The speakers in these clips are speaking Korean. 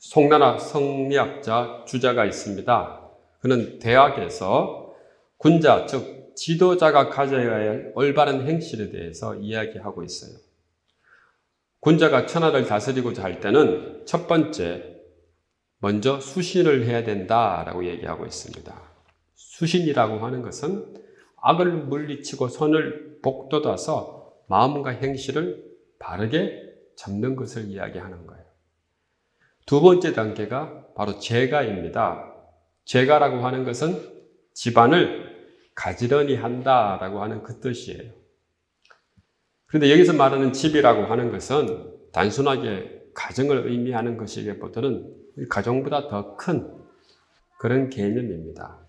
송나라 성리학자 주자가 있습니다. 그는 대학에서 군자, 즉 지도자가 가져야 할 올바른 행실에 대해서 이야기하고 있어요. 군자가 천하를 다스리고자 할 때는 첫 번째, 먼저 수신을 해야 된다라고 얘기하고 있습니다. 수신이라고 하는 것은 악을 물리치고 선을 복돋아서 마음과 행실을 바르게 잡는 것을 이야기하는 거예요. 두 번째 단계가 바로 제가입니다. 제가라고 하는 것은 집안을 가지런히 한다라고 하는 그 뜻이에요. 그런데 여기서 말하는 집이라고 하는 것은 단순하게 가정을 의미하는 것이기보다는 가정보다 더 큰 그런 개념입니다.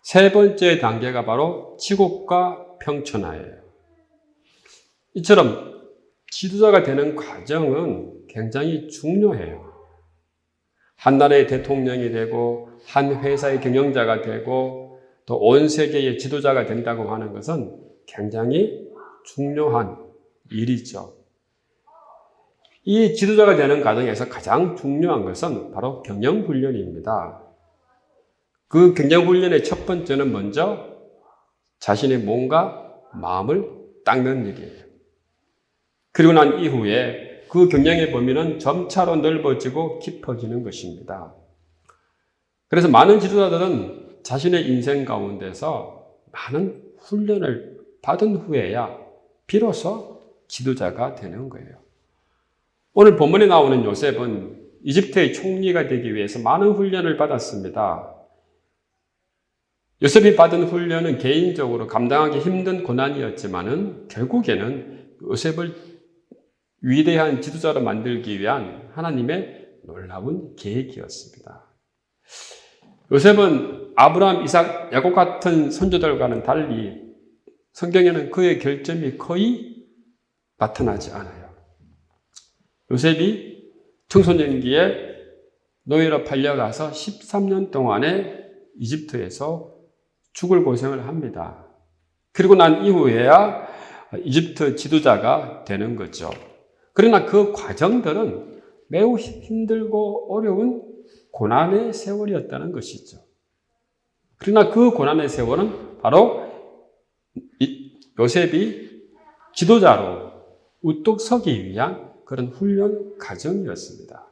세 번째 단계가 바로 치국과 평천하예요. 이처럼 지도자가 되는 과정은 굉장히 중요해요. 한 나라의 대통령이 되고 한 회사의 경영자가 되고 또 온 세계의 지도자가 된다고 하는 것은 굉장히 중요한 일이죠. 이 지도자가 되는 과정에서 가장 중요한 것은 바로 경영훈련입니다. 그 경영훈련의 첫 번째는 먼저 자신의 몸과 마음을 닦는 일이에요. 그리고 난 이후에 그 경영의 범위는 점차로 넓어지고 깊어지는 것입니다. 그래서 많은 지도자들은 자신의 인생 가운데서 많은 훈련을 받은 후에야 비로소 지도자가 되는 거예요. 오늘 본문에 나오는 요셉은 이집트의 총리가 되기 위해서 많은 훈련을 받았습니다. 요셉이 받은 훈련은 개인적으로 감당하기 힘든 고난이었지만은 결국에는 요셉을 위대한 지도자로 만들기 위한 하나님의 놀라운 계획이었습니다. 요셉은 아브라함, 이삭, 야곱 같은 선조들과는 달리 성경에는 그의 결점이 거의 나타나지 않아요. 요셉이 청소년기에 노예로 팔려가서 13년 동안에 이집트에서 죽을 고생을 합니다. 그리고 난 이후에야 이집트 지도자가 되는 거죠. 그러나 그 과정들은 매우 힘들고 어려운 고난의 세월이었다는 것이죠. 그러나 그 고난의 세월은 바로 요셉이 지도자로 우뚝 서기 위한 그런 훈련 과정이었습니다.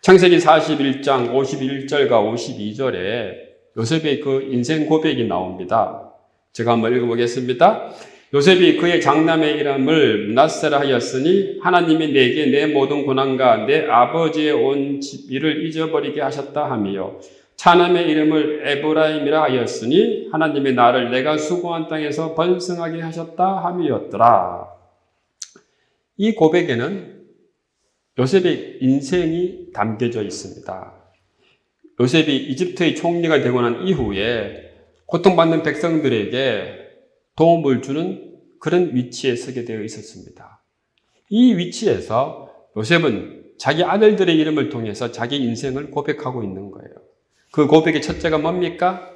창세기 41장 51절과 52절에 요셉의 그 인생 고백이 나옵니다. 제가 한번 읽어보겠습니다. 요셉이 그의 장남의 이름을 므낫세라 하였으니 하나님이 내게 내 모든 고난과 내 아버지의 온 집일을 잊어버리게 하셨다 하며 차남의 이름을 에브라임이라 하였으니 하나님이 나를 내가 수고한 땅에서 번성하게 하셨다 함이었더라. 이 고백에는 요셉의 인생이 담겨져 있습니다. 요셉이 이집트의 총리가 되고 난 이후에 고통받는 백성들에게 도움을 주는 그런 위치에 서게 되어 있었습니다. 이 위치에서 요셉은 자기 아들들의 이름을 통해서 자기 인생을 고백하고 있는 거예요. 그 고백의 첫째가 뭡니까?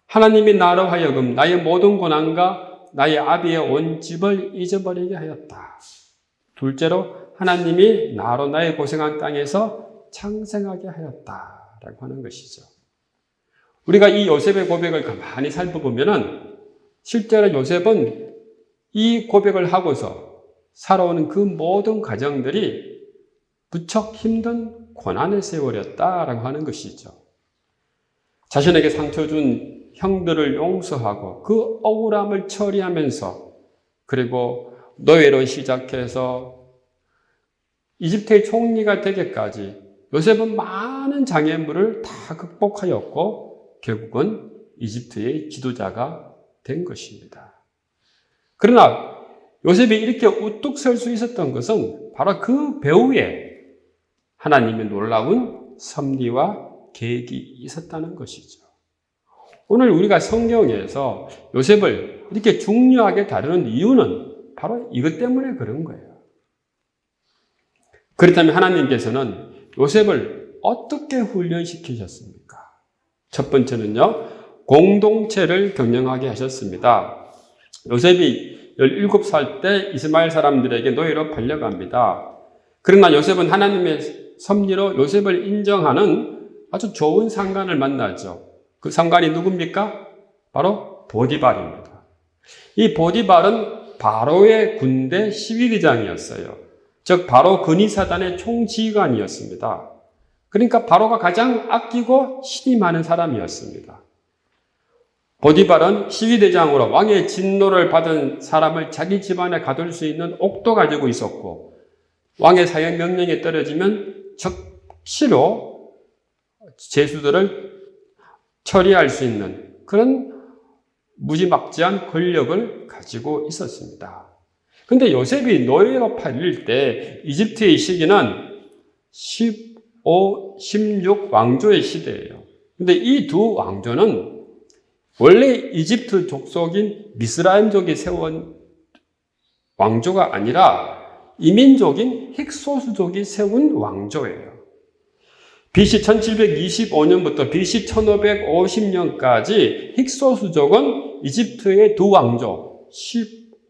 하나님이 나로 하여금 나의 모든 고난과 나의 아비의 온 집을 잊어버리게 하였다. 둘째로 하나님이 나로 나의 고생한 땅에서 창생하게 하였다라고 하는 것이죠. 우리가 이 요셉의 고백을 가만히 살펴보면은 실제로 요셉은 이 고백을 하고서 살아오는 그 모든 과정들이 무척 힘든 고난의 세월이었다라고 하는 것이죠. 자신에게 상처 준 형들을 용서하고 그 억울함을 처리하면서 그리고 노예로 시작해서 이집트의 총리가 되기까지 요셉은 많은 장애물을 다 극복하였고 결국은 이집트의 지도자가 된 것입니다. 그러나 요셉이 이렇게 우뚝 설 수 있었던 것은 바로 그 배후에 하나님의 놀라운 섭리와 계획이 있었다는 것이죠. 오늘 우리가 성경에서 요셉을 이렇게 중요하게 다루는 이유는 바로 이것 때문에 그런 거예요. 그렇다면 하나님께서는 요셉을 어떻게 훈련시키셨습니까? 첫 번째는요, 공동체를 경영하게 하셨습니다. 요셉이 17살 때 이스마엘 사람들에게 노예로 팔려갑니다. 그러나 요셉은 하나님의 섭리로 요셉을 인정하는 아주 좋은 상관을 만나죠. 그 상관이 누굽니까? 바로 보디발입니다. 이 보디발은 바로의 군대 12대장이었어요. 즉 바로 근위사단의 총지휘관이었습니다. 그러니까 바로가 가장 아끼고 신임하는 사람이었습니다. 보디발은 12대장으로 왕의 진노를 받은 사람을 자기 집안에 가둘 수 있는 옥도 가지고 있었고, 왕의 사형 명령이 떨어지면 즉시로 죄수들을 처리할 수 있는 그런 무지막지한 권력을 가지고 있었습니다. 그런데 요셉이 노예로 팔릴 때 이집트의 시기는 15, 16 왕조의 시대예요. 그런데 이 두 왕조는 원래 이집트 족속인 미스라임족이 세운 왕조가 아니라 이민족인 힉소스족이 세운 왕조예요. BC 1725년부터 BC 1550년까지 힉소스족은 이집트의 두 왕조,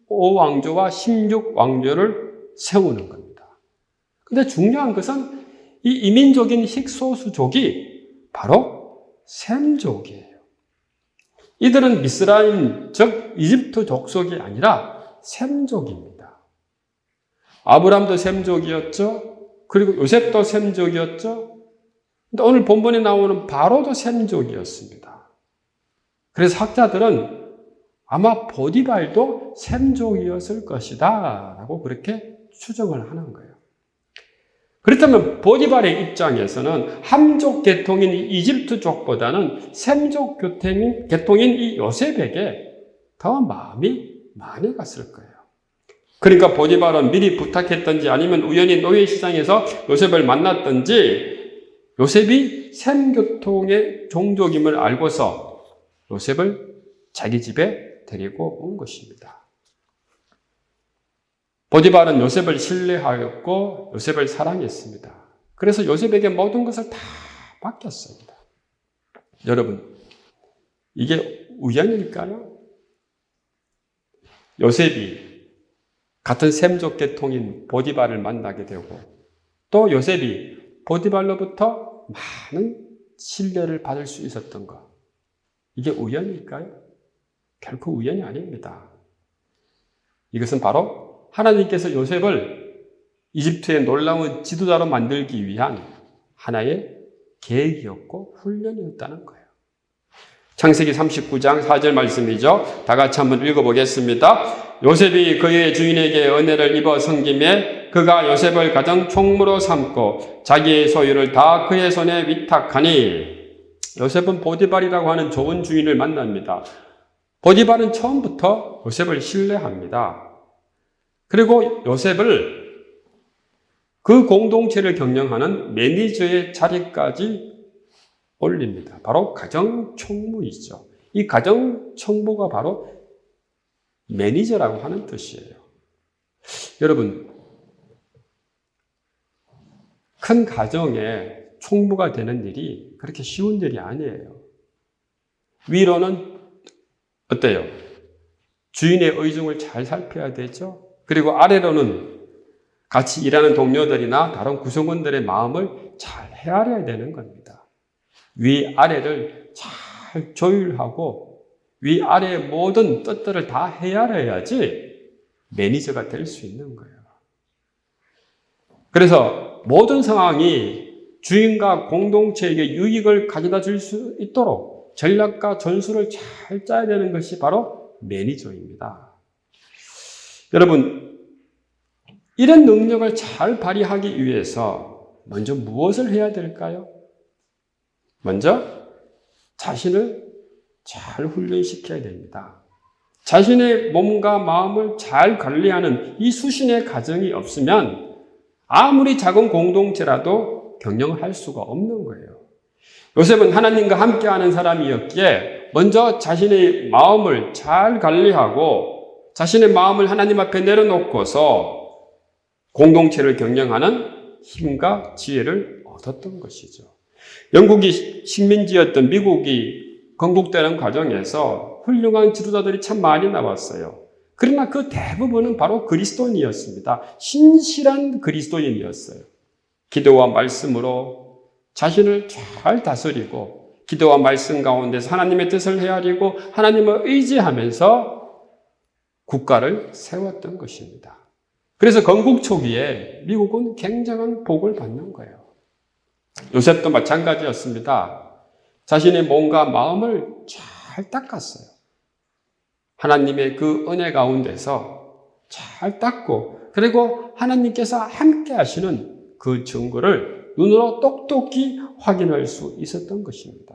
15왕조와 16왕조를 세우는 겁니다. 그런데 중요한 것은 이 이민족인 힉소스족이 바로 셈족이에요. 이들은 미스라임, 즉 이집트 족속이 아니라 셈족입니다. 아브람도 셈족이었죠. 그리고 요셉도 셈족이었죠. 근데 오늘 본문에 나오는 바로도 셈족이었습니다. 그래서 학자들은 아마 보디발도 셈족이었을 것이다 라고 그렇게 추정을 하는 거예요. 그렇다면 보디발의 입장에서는 함족 계통인 이집트족보다는 셈족 계통인 이 요셉에게 더 마음이 많이 갔을 거예요. 그러니까 보디발은 미리 부탁했던지 아니면 우연히 노예시장에서 요셉을 만났던지 요셉이 셈 계통의 종족임을 알고서 요셉을 자기 집에 데리고 온 것입니다. 보디발은 요셉을 신뢰하였고 요셉을 사랑했습니다. 그래서 요셉에게 모든 것을 다 맡겼습니다. 여러분, 이게 우연일까요? 요셉이 같은 셈족 계통인 보디발을 만나게 되고 또 요셉이 보디발로부터 많은 신뢰를 받을 수 있었던 것. 이게 우연일까요? 결코 우연이 아닙니다. 이것은 바로 하나님께서 요셉을 이집트의 놀라운 지도자로 만들기 위한 하나의 계획이었고 훈련이었다는 거예요. 창세기 39장 4절 말씀이죠. 다 같이 한번 읽어보겠습니다. 요셉이 그의 주인에게 은혜를 입어 섬김에 그가 요셉을 가정 총무로 삼고 자기의 소유를 다 그의 손에 위탁하니, 요셉은 보디발이라고 하는 좋은 주인을 만납니다. 보디발은 처음부터 요셉을 신뢰합니다. 그리고 요셉을 그 공동체를 경영하는 매니저의 자리까지 올립니다. 바로 가정총무이죠. 이 가정총무가 바로 매니저라고 하는 뜻이에요. 여러분, 큰 가정에 총무가 되는 일이 그렇게 쉬운 일이 아니에요. 위로는 어때요? 주인의 의중을 잘 살펴야 되죠. 그리고 아래로는 같이 일하는 동료들이나 다른 구성원들의 마음을 잘 헤아려야 되는 겁니다. 위아래를 잘 조율하고 위아래의 모든 뜻들을 다 헤아려야지 매니저가 될 수 있는 거예요. 그래서 모든 상황이 주인과 공동체에게 유익을 가져다 줄 수 있도록 전략과 전술을 잘 짜야 되는 것이 바로 매니저입니다. 여러분, 이런 능력을 잘 발휘하기 위해서 먼저 무엇을 해야 될까요? 먼저 자신을 잘 훈련시켜야 됩니다. 자신의 몸과 마음을 잘 관리하는 이 수신의 과정이 없으면 아무리 작은 공동체라도 경영할 수가 없는 거예요. 요셉은 하나님과 함께하는 사람이었기에 먼저 자신의 마음을 잘 관리하고 자신의 마음을 하나님 앞에 내려놓고서 공동체를 경영하는 힘과 지혜를 얻었던 것이죠. 영국이 식민지였던 미국이 건국되는 과정에서 훌륭한 지도자들이 참 많이 나왔어요. 그러나 그 대부분은 바로 그리스도인이었습니다. 신실한 그리스도인이었어요. 기도와 말씀으로 자신을 잘 다스리고 기도와 말씀 가운데서 하나님의 뜻을 헤아리고 하나님을 의지하면서 국가를 세웠던 것입니다. 그래서 건국 초기에 미국은 굉장한 복을 받는 거예요. 요셉도 마찬가지였습니다. 자신의 몸과 마음을 잘 닦았어요. 하나님의 그 은혜 가운데서 잘 닦고 그리고 하나님께서 함께 하시는 그 증거를 눈으로 똑똑히 확인할 수 있었던 것입니다.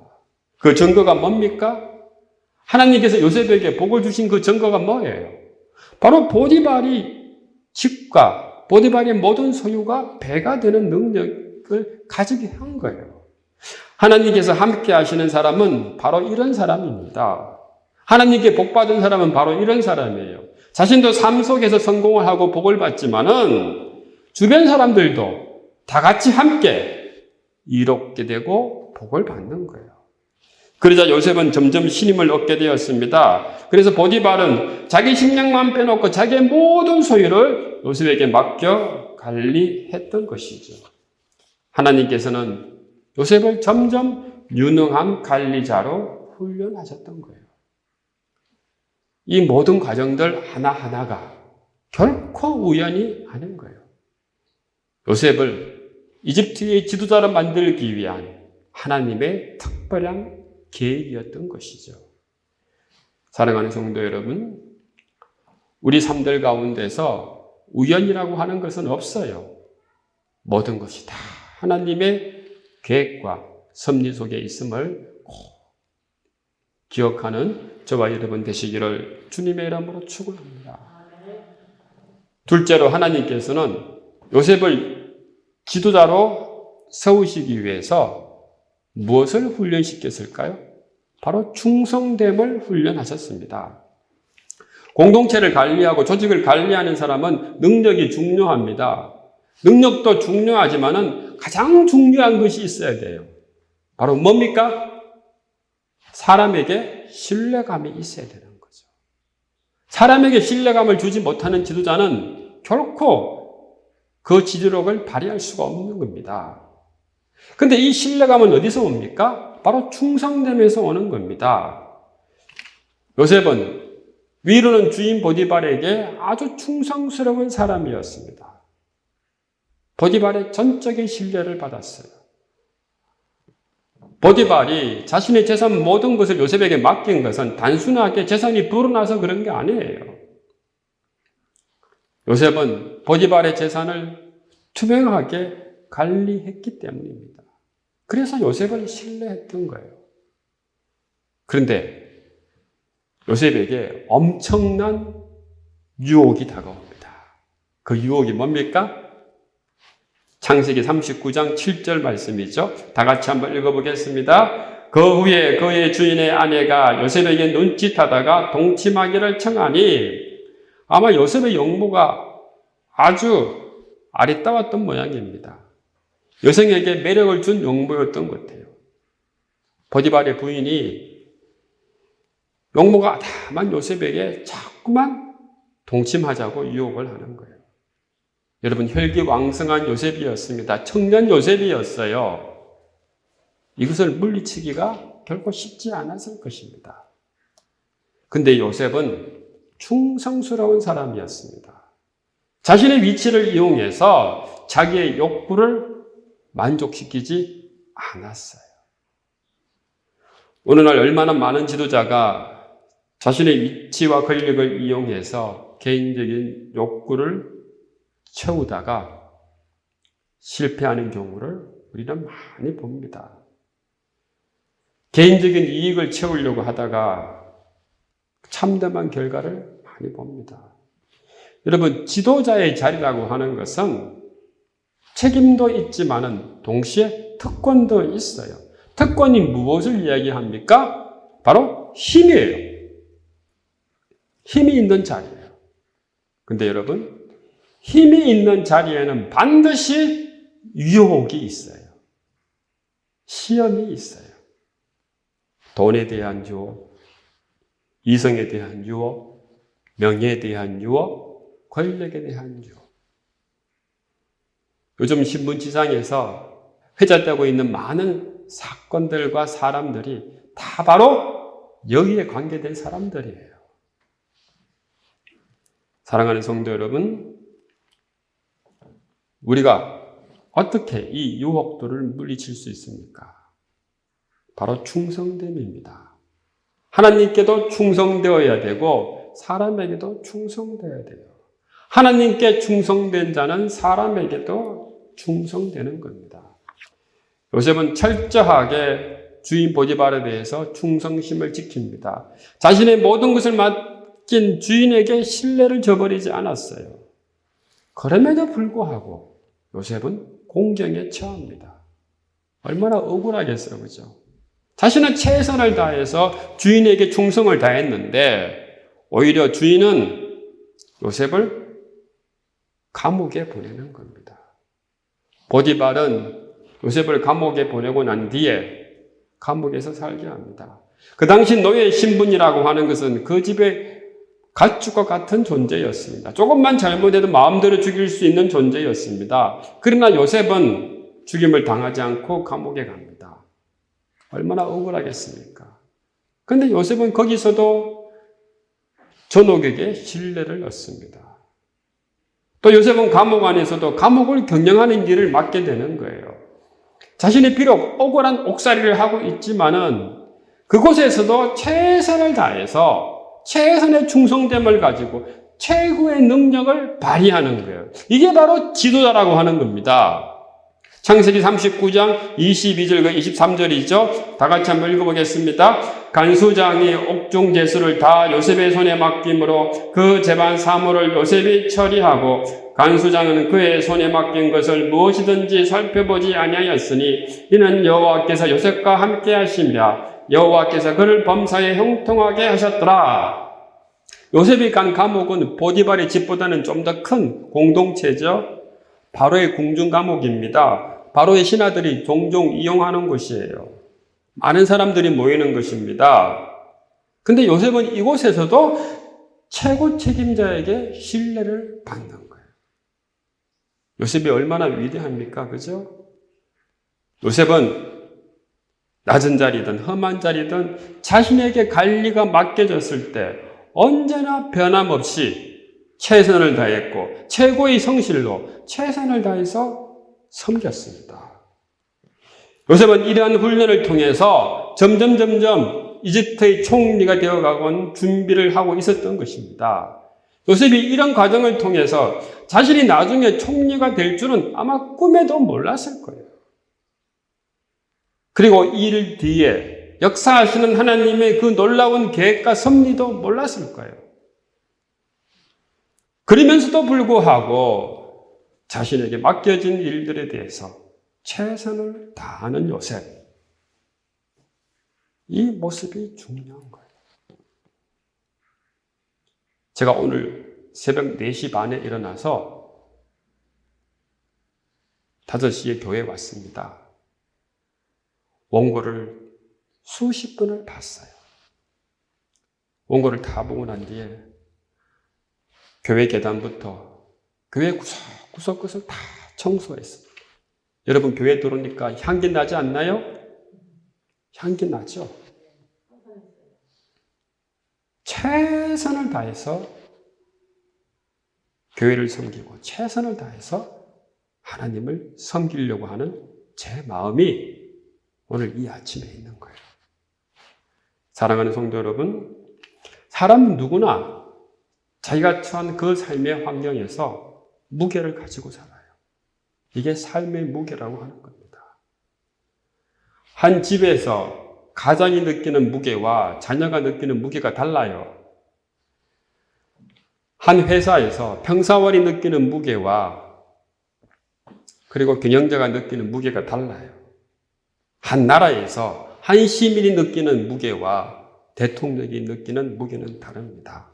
그 증거가 뭡니까? 하나님께서 요셉에게 복을 주신 그 증거가 뭐예요? 바로 보디발이 집과 보디발의 모든 소유가 배가 되는 능력을 가지게 한 거예요. 하나님께서 함께 하시는 사람은 바로 이런 사람입니다. 하나님께 복 받은 사람은 바로 이런 사람이에요. 자신도 삶 속에서 성공을 하고 복을 받지만은 주변 사람들도 다 같이 함께 이롭게 되고 복을 받는 거예요. 그러자 요셉은 점점 신임을 얻게 되었습니다. 그래서 보디발은 자기 식량만 빼놓고 자기의 모든 소유를 요셉에게 맡겨 관리했던 것이죠. 하나님께서는 요셉을 점점 유능한 관리자로 훈련하셨던 거예요. 이 모든 과정들 하나하나가 결코 우연이 아닌 거예요. 요셉을 이집트의 지도자로 만들기 위한 하나님의 특별한 계획이었던 것이죠. 사랑하는 성도 여러분, 우리 삶들 가운데서 우연이라고 하는 것은 없어요. 모든 것이 다 하나님의 계획과 섭리 속에 있음을 꼭 기억하는 저와 여러분 되시기를 주님의 이름으로 축원합니다. 둘째로 하나님께서는 요셉을 지도자로 세우시기 위해서 무엇을 훈련시켰을까요? 바로 충성됨을 훈련하셨습니다. 공동체를 관리하고 조직을 관리하는 사람은 능력이 중요합니다. 능력도 중요하지만은 가장 중요한 것이 있어야 돼요. 바로 뭡니까? 사람에게 신뢰감이 있어야 되는 거죠. 사람에게 신뢰감을 주지 못하는 지도자는 결코 그 지도력을 발휘할 수가 없는 겁니다. 근데 이 신뢰감은 어디서 옵니까? 바로 충성됨에서 오는 겁니다. 요셉은 위로는 주인 보디발에게 아주 충성스러운 사람이었습니다. 보디발의 전적인 신뢰를 받았어요. 보디발이 자신의 재산 모든 것을 요셉에게 맡긴 것은 단순하게 재산이 불어나서 그런 게 아니에요. 요셉은 보디발의 재산을 투명하게 관리했기 때문입니다. 그래서 요셉을 신뢰했던 거예요. 그런데 요셉에게 엄청난 유혹이 다가옵니다. 그 유혹이 뭡니까? 창세기 39장 7절 말씀이죠. 다 같이 한번 읽어보겠습니다. 그 후에 그의 주인의 아내가 요셉에게 눈짓하다가 동침하기를 청하니 아마 요셉의 용모가 아주 아리따웠던 모양입니다. 여성에게 매력을 준 용모였던 것 같아요. 보디발의 부인이 용모가 다만 요셉에게 자꾸만 동침하자고 유혹을 하는 거예요. 여러분, 혈기왕성한 요셉이었습니다. 청년 요셉이었어요. 이것을 물리치기가 결코 쉽지 않았을 것입니다. 근데 요셉은 충성스러운 사람이었습니다. 자신의 위치를 이용해서 자기의 욕구를 만족시키지 않았어요. 오늘날 얼마나 많은 지도자가 자신의 위치와 권력을 이용해서 개인적인 욕구를 채우다가 실패하는 경우를 우리는 많이 봅니다. 개인적인 이익을 채우려고 하다가 참담한 결과를 많이 봅니다. 여러분, 지도자의 자리라고 하는 것은 책임도 있지만은 동시에 특권도 있어요. 특권이 무엇을 이야기합니까? 바로 힘이에요. 힘이 있는 자리예요. 근데 여러분, 힘이 있는 자리에는 반드시 유혹이 있어요. 시험이 있어요. 돈에 대한 유혹, 이성에 대한 유혹, 명예에 대한 유혹, 권력에 대한 유혹. 요즘 신문지상에서 회자되고 있는 많은 사건들과 사람들이 다 바로 여기에 관계된 사람들이에요. 사랑하는 성도 여러분, 우리가 어떻게 이 유혹들을 물리칠 수 있습니까? 바로 충성됨입니다. 하나님께도 충성되어야 되고 사람에게도 충성되어야 돼요. 하나님께 충성된 자는 사람에게도 충성되는 겁니다. 요셉은 철저하게 주인 보디발에 대해서 충성심을 지킵니다. 자신의 모든 것을 맡긴 주인에게 신뢰를 저버리지 않았어요. 그럼에도 불구하고 요셉은 공경에 처합니다. 얼마나 억울하겠어요, 그죠? 자신은 최선을 다해서 주인에게 충성을 다했는데 오히려 주인은 요셉을 감옥에 보내는 겁니다. 보디발은 요셉을 감옥에 보내고 난 뒤에 감옥에서 살게 합니다. 그 당시 노예 신분이라고 하는 것은 그 집의 가축과 같은 존재였습니다. 조금만 잘못해도 마음대로 죽일 수 있는 존재였습니다. 그러나 요셉은 죽임을 당하지 않고 감옥에 갑니다. 얼마나 억울하겠습니까? 그런데 요셉은 거기서도 전옥에게 신뢰를 얻습니다. 또 요셉은 감옥 안에서도 감옥을 경영하는 일을 맡게 되는 거예요. 자신이 비록 억울한 옥살이를 하고 있지만은 그곳에서도 최선을 다해서 최선의 충성됨을 가지고 최고의 능력을 발휘하는 거예요. 이게 바로 지도자라고 하는 겁니다. 창세기 39장 22절과 23절이죠. 다 같이 한번 읽어보겠습니다. 간수장이 옥중 제수를 다 요셉의 손에 맡김으로 그 재반 사물을 요셉이 처리하고 간수장은 그의 손에 맡긴 것을 무엇이든지 살펴보지 아니하였으니 이는 여호와께서 요셉과 함께 하심이라. 여호와께서 그를 범사에 형통하게 하셨더라. 요셉이 간 감옥은 보디발의 집보다는 좀 더 큰 공동체죠. 바로의 궁중 감옥입니다. 바로의 신하들이 종종 이용하는 곳이에요. 많은 사람들이 모이는 것입니다. 근데 요셉은 이곳에서도 최고 책임자에게 신뢰를 받는 거예요. 요셉이 얼마나 위대합니까? 그죠? 요셉은 낮은 자리든 험한 자리든 자신에게 관리가 맡겨졌을 때 언제나 변함없이 최선을 다했고 최고의 성실로 최선을 다해서 섬겼습니다. 요셉은 이러한 훈련을 통해서 점점 이집트의 총리가 되어가곤 준비를 하고 있었던 것입니다. 요셉이 이런 과정을 통해서 자신이 나중에 총리가 될 줄은 아마 꿈에도 몰랐을 거예요. 그리고 일 뒤에 역사하시는 하나님의 그 놀라운 계획과 섭리도 몰랐을 거예요. 그러면서도 불구하고 자신에게 맡겨진 일들에 대해서 최선을 다하는 요셉. 이 모습이 중요한 거예요. 제가 오늘 새벽 4시 반에 일어나서 5시에 교회에 왔습니다. 원고를 수십 번을 봤어요. 원고를 다 보고 난 뒤에 교회 계단부터 교회 구석구석 다 청소했습니다. 여러분 교회 들어오니까 향기 나지 않나요? 향기 나죠? 최선을 다해서 교회를 섬기고 최선을 다해서 하나님을 섬기려고 하는 제 마음이 오늘 이 아침에 있는 거예요. 사랑하는 성도 여러분, 사람 누구나 자기가 처한 그 삶의 환경에서 무게를 가지고 살아요. 이게 삶의 무게라고 하는 겁니다. 한 집에서 가장이 느끼는 무게와 자녀가 느끼는 무게가 달라요. 한 회사에서 평사원이 느끼는 무게와 그리고 경영자가 느끼는 무게가 달라요. 한 나라에서 한 시민이 느끼는 무게와 대통령이 느끼는 무게는 다릅니다.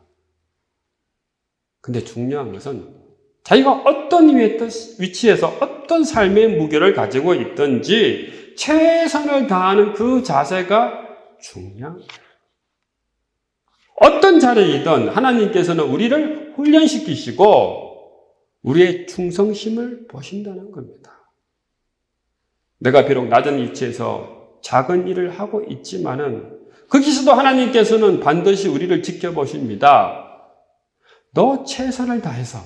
근데 중요한 것은 자기가 어떤 위치에서 어떤 삶의 무게를 가지고 있든지 최선을 다하는 그 자세가 중요한 거예요. 어떤 자리이든 하나님께서는 우리를 훈련시키시고 우리의 충성심을 보신다는 겁니다. 내가 비록 낮은 위치에서 작은 일을 하고 있지만은 거기서도 하나님께서는 반드시 우리를 지켜보십니다. 너 최선을 다해서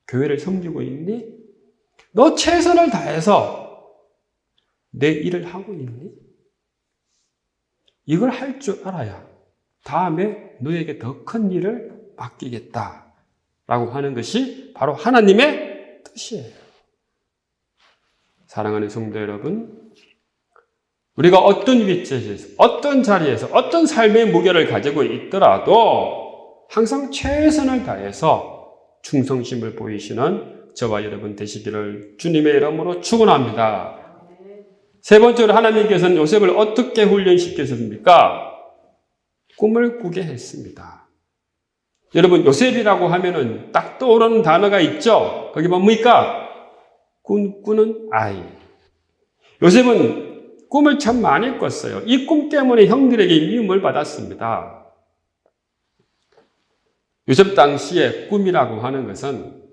교회를 섬기고 있니? 너 최선을 다해서 내 일을 하고 있니? 이걸 할 줄 알아야 다음에 너에게 더 큰 일을 맡기겠다라고 하는 것이 바로 하나님의 뜻이에요. 사랑하는 성도 여러분, 우리가 어떤 위치에서, 어떤 자리에서, 어떤 삶의 무게를 가지고 있더라도 항상 최선을 다해서 충성심을 보이시는 저와 여러분 되시기를 주님의 이름으로 축원합니다. 세 번째로 하나님께서는 요셉을 어떻게 훈련시키셨습니까? 꿈을 꾸게 했습니다. 여러분, 요셉이라고 하면은 딱 떠오르는 단어가 있죠? 거기 뭡니까? 꿈꾸는 아이. 요셉은 꿈을 참 많이 꿨어요. 이 꿈 때문에 형들에게 미움을 받았습니다. 요셉 당시에 꿈이라고 하는 것은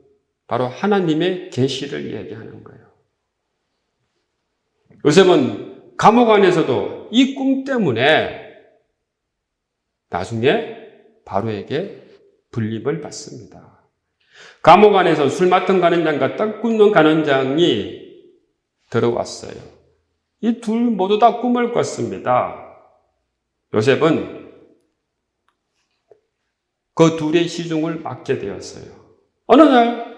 바로 하나님의 계시를 얘기하는 거예요. 요셉은 감옥 안에서도 이 꿈 때문에 나중에 바로에게 불립을 받습니다. 감옥 안에서 술 맡은 간원장과 떡 굽는 간원장이 들어왔어요. 이 둘 모두 다 꿈을 꿨습니다. 요셉은 그 둘의 시중을 맡게 되었어요. 어느 날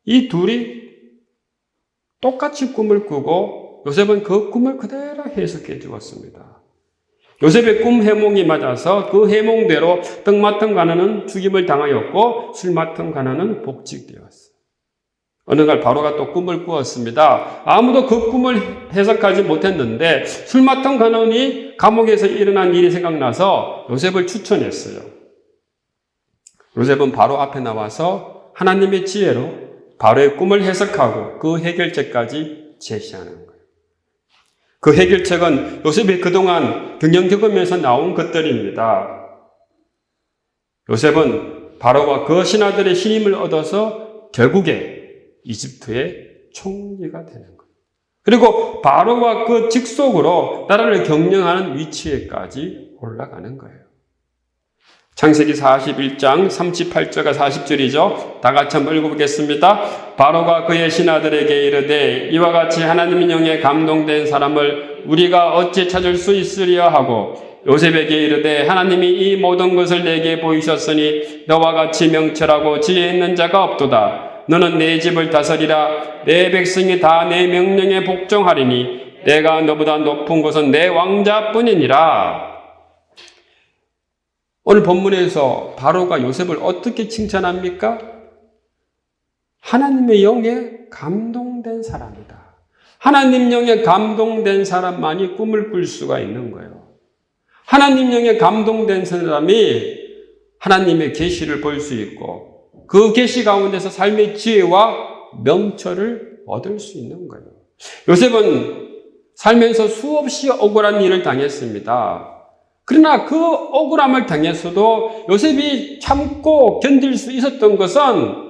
이 둘이 똑같이 꿈을 꾸고 요셉은 그 꿈을 그대로 해석해 주었습니다. 요셉의 꿈 해몽이 맞아서 그 해몽대로 떡 맡은 가난은 죽임을 당하였고 술 맡은 가난은 복직되었어요. 어느 날 바로가 또 꿈을 꾸었습니다. 아무도 그 꿈을 해석하지 못했는데 술 맡은 가난이 감옥에서 일어난 일이 생각나서 요셉을 추천했어요. 요셉은 바로 앞에 나와서 하나님의 지혜로 바로의 꿈을 해석하고 그 해결책까지 제시하는 거예요. 그 해결책은 요셉이 그동안 경영 겪으면서 나온 것들입니다. 요셉은 바로와 그 신하들의 신임을 얻어서 결국에 이집트의 총리가 되는 거예요. 그리고 바로와 그 직속으로 나라를 경영하는 위치에까지 올라가는 거예요. 창세기 41장 38절과 40절이죠. 다 같이 한번 읽어보겠습니다. 바로가 그의 신하들에게 이르되 이와 같이 하나님의 영에 감동된 사람을 우리가 어찌 찾을 수 있으리야 하고 요셉에게 이르되 하나님이 이 모든 것을 내게 보이셨으니 너와 같이 명철하고 지혜 있는 자가 없도다. 너는 내 집을 다스리라. 내 백성이 다 내 명령에 복종하리니 내가 너보다 높은 곳은 내 왕자뿐이니라. 오늘 본문에서 바로가 요셉을 어떻게 칭찬합니까? 하나님의 영에 감동된 사람이다. 하나님 영에 감동된 사람만이 꿈을 꿀 수가 있는 거예요. 하나님 영에 감동된 사람이 하나님의 계시를 볼 수 있고 그 계시 가운데서 삶의 지혜와 명철을 얻을 수 있는 거예요. 요셉은 살면서 수없이 억울한 일을 당했습니다. 그러나 그 억울함을 당했어도 요셉이 참고 견딜 수 있었던 것은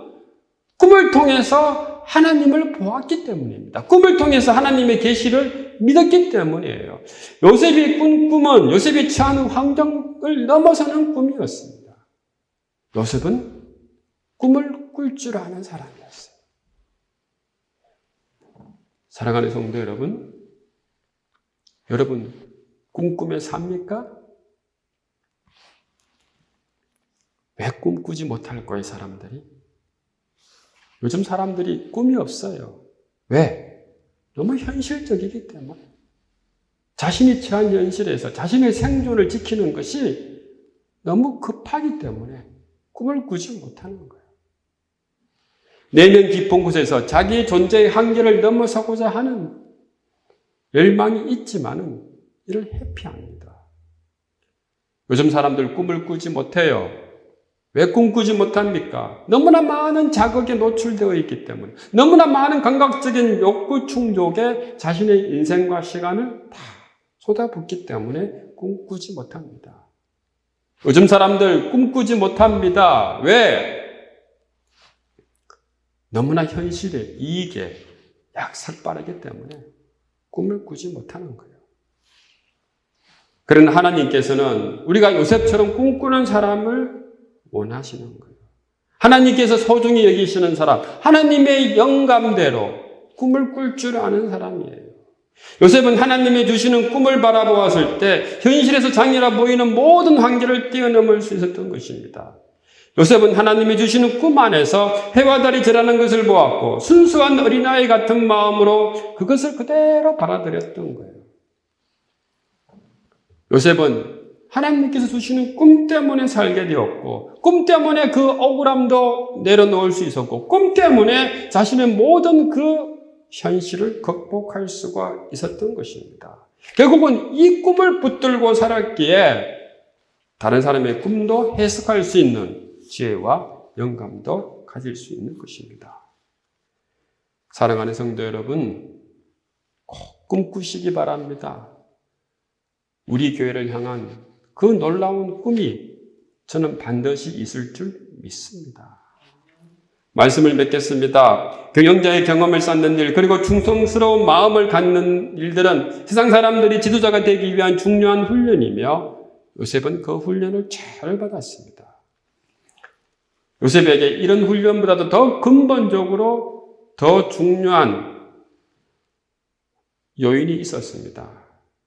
꿈을 통해서 하나님을 보았기 때문입니다. 꿈을 통해서 하나님의 계시를 믿었기 때문이에요. 요셉이 꾼 꿈은 요셉이 처한 환경을 넘어서는 꿈이었습니다. 요셉은 꿈을 꿀 줄 아는 사람이었어요. 사랑하는 성도 여러분, 여러분 꿈꾸며 삽니까? 왜 꿈꾸지 못할 거예요, 사람들이? 요즘 사람들이 꿈이 없어요. 왜? 너무 현실적이기 때문에. 자신이 처한 현실에서 자신의 생존을 지키는 것이 너무 급하기 때문에 꿈을 꾸지 못하는 거예요. 내면 깊은 곳에서 자기의 존재의 한계를 넘어서고자 하는 열망이 있지만은 이를 회피합니다. 요즘 사람들 꿈을 꾸지 못해요. 왜 꿈꾸지 못합니까? 너무나 많은 자극에 노출되어 있기 때문에, 너무나 많은 감각적인 욕구 충족에 자신의 인생과 시간을 다 쏟아붓기 때문에 꿈꾸지 못합니다. 요즘 사람들 꿈꾸지 못합니다. 왜? 너무나 현실에, 이익에 약삭빠르기 때문에 꿈을 꾸지 못하는 거예요. 그런 하나님께서는 우리가 요셉처럼 꿈꾸는 사람을 원하시는 거예요. 하나님께서 소중히 여기시는 사람, 하나님의 영감대로 꿈을 꿀 줄 아는 사람이에요. 요셉은 하나님이 주시는 꿈을 바라보았을 때 현실에서 장애라 보이는 모든 한계를 뛰어넘을 수 있었던 것입니다. 요셉은 하나님이 주시는 꿈 안에서 해와 달이 절하는 것을 보았고 순수한 어린아이 같은 마음으로 그것을 그대로 받아들였던 거예요. 요셉은 하나님께서 주시는 꿈 때문에 살게 되었고 꿈 때문에 그 억울함도 내려놓을 수 있었고 꿈 때문에 자신의 모든 그 현실을 극복할 수가 있었던 것입니다. 결국은 이 꿈을 붙들고 살았기에 다른 사람의 꿈도 해석할 수 있는 지혜와 영감도 가질 수 있는 것입니다. 사랑하는 성도 여러분, 꼭 꿈꾸시기 바랍니다. 우리 교회를 향한 그 놀라운 꿈이 저는 반드시 있을 줄 믿습니다. 말씀을 맺겠습니다. 경영자의 경험을 쌓는 일, 그리고 충성스러운 마음을 갖는 일들은 세상 사람들이 지도자가 되기 위한 중요한 훈련이며 요셉은 그 훈련을 잘 받았습니다. 요셉에게 이런 훈련보다도 더 근본적으로 더 중요한 요인이 있었습니다.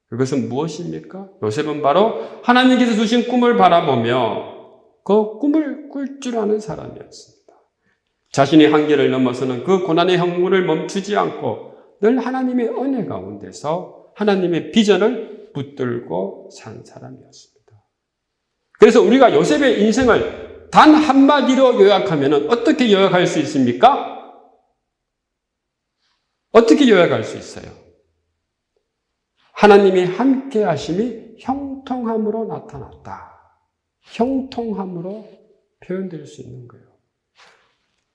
그것은 무엇입니까? 요셉은 바로 하나님께서 주신 꿈을 바라보며 그 꿈을 꿀 줄 아는 사람이었습니다. 자신의 한계를 넘어서는 그 고난의 행군을 멈추지 않고 늘 하나님의 은혜 가운데서 하나님의 비전을 붙들고 산 사람이었습니다. 그래서 우리가 요셉의 인생을 단 한마디로 요약하면 어떻게 요약할 수 있습니까? 어떻게 요약할 수 있어요? 하나님의 함께 하심이 형통함으로 나타났다. 형통함으로 표현될 수 있는 거예요.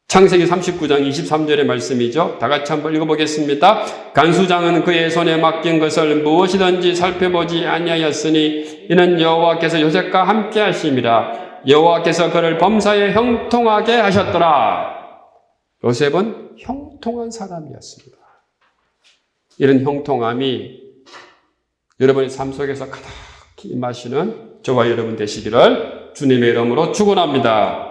창세기 39장 23절의 말씀이죠. 다 같이 한번 읽어보겠습니다. 간수장은 그의 손에 맡긴 것을 무엇이든지 살펴보지 아니하였으니 이는 여호와께서 요셉과 함께 하심이라. 여호와께서 그를 범사에 형통하게 하셨더라. 요셉은 형통한 사람이었습니다. 이런 형통함이 여러분의 삶 속에서 가득히 임하시는 저와 여러분 되시기를 주님의 이름으로 축원합니다.